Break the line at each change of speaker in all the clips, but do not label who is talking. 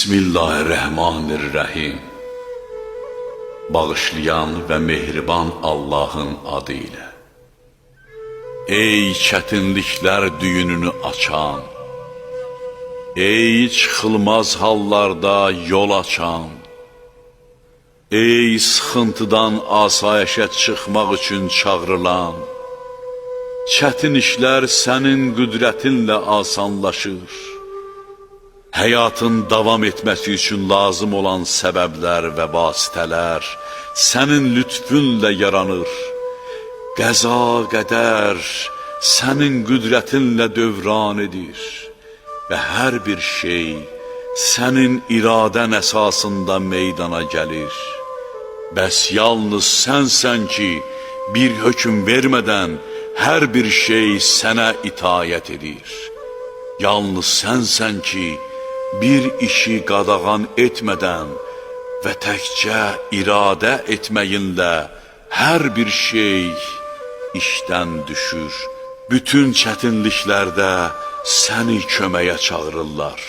Bismillahirrahmanirrahim. Bağışlayan və mehriban Allahın adı ilə. Ey çətinliklər düyününü açan, ey çıxılmaz hallarda yol açan, ey sıxıntıdan asayişə çıxmaq üçün çağrılan, çətin işlər sənin qüdrətinlə asanlaşır. Həyatın davam etməsi üçün lazım olan səbəblər və vasitələr sənin lütfünlə yaranır. Qəza qədər sənin qüdrətinlə dövran edir və hər bir şey sənin iradən əsasında meydana gəlir. Bəs yalnız sənsən ki, bir hökm vermədən hər bir şey sənə itaət edir. Yalnız sənsən ki, bir işi qadağan etmədən və təkcə iradə etməyinlə hər bir şey işdən düşür. Bütün çətinliklərdə səni köməyə çağırırlar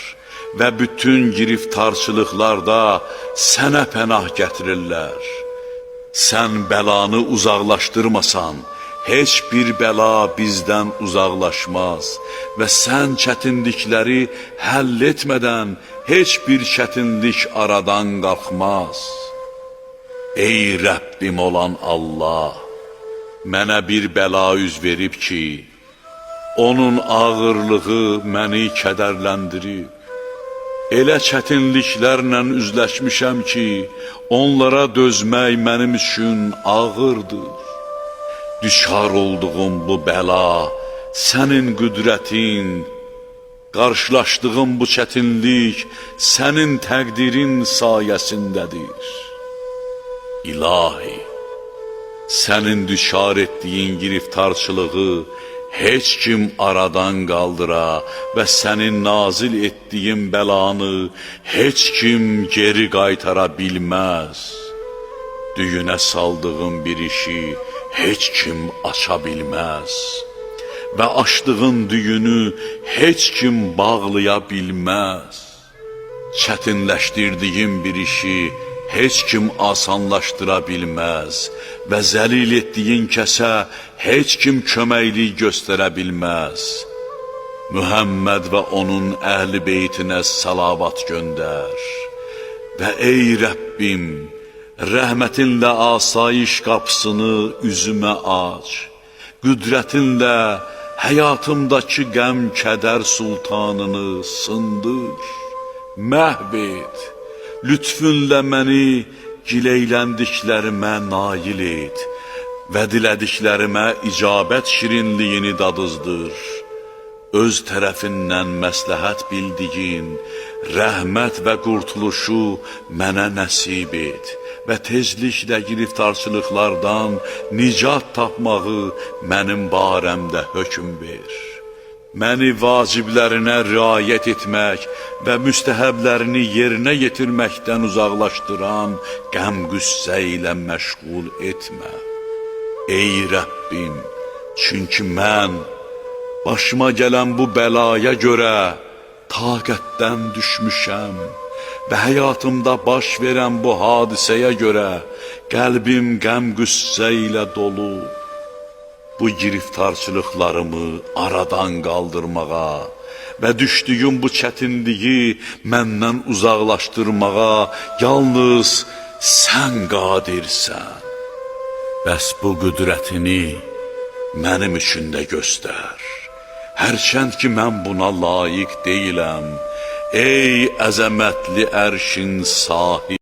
və bütün giriftarçılıqlarda sənə pənah gətirirlər. Sən bəlanı uzaqlaşdırmasan, heç bir bəla bizdən uzaqlaşmaz və sən çətinlikləri həll etmədən heç bir çətinlik aradan qalxmaz. Ey Rəbbim olan Allah, mənə bir bəla üz verib ki, onun ağırlığı məni kədərləndirib. Elə çətinliklərlə üzləşmişəm ki, onlara dözmək mənim üçün ağırdır. Düşar olduğum bu bəla sənin qüdrətin, qarşılaşdığım bu çətinlik sənin təqdirin sayəsindədir. İlahi, sənin düşar etdiyin giriftarçılığı heç kim aradan qaldıra və sənin nazil etdiyin bəlanı heç kim geri qaytara bilməz. Düyünə saldığın bir işi heç kim aça bilməz və açdığın düyünü heç kim bağlaya bilməz. Çətinləşdirdiyin bir işi heç kim asanlaşdıra bilməz və zəlil etdiyin kəsə heç kim köməklik göstərə bilməz. Mühəmməd və onun əhl-i beytinə salavat göndər və ey Rəbbim, rəhmətinlə asayiş qapısını üzümə aç, qüdrətinlə həyatımdakı qəm kədər sultanını sındır, məhv et, lütfünlə məni gileyləndiklərimə nail et və dilədiklərimə icabət şirinliyini dadızdır. Öz tərəfindən məsləhət bildiyin rəhmət və qurtuluşu mənə nəsib et və tezliklə giriftarçılıqlardan nicat tapmağı mənim barəmdə hökm ver. Məni vaciblərinə riayət etmək və müstəhəblərini yerinə yetirməkdən uzaqlaşdıran qəm-qüssə ilə məşğul etmə. Ey Rəbbim, çünki mən başıma gələn bu bəlaya görə taqətdən düşmüşəm və həyatımda baş verən bu hadisəyə görə qəlbim qəm-qüssə ilə dolu. Bu giriftarçılıqlarımı aradan qaldırmağa və düşdüyüm bu çətinliyi məndən uzaqlaşdırmağa yalnız sən qadirsən. Bəs bu qüdrətini mənim üçün də göstər. Hərçənd ki, mən buna layiq deyiləm. Ey əzəmətli ərşin sahibi.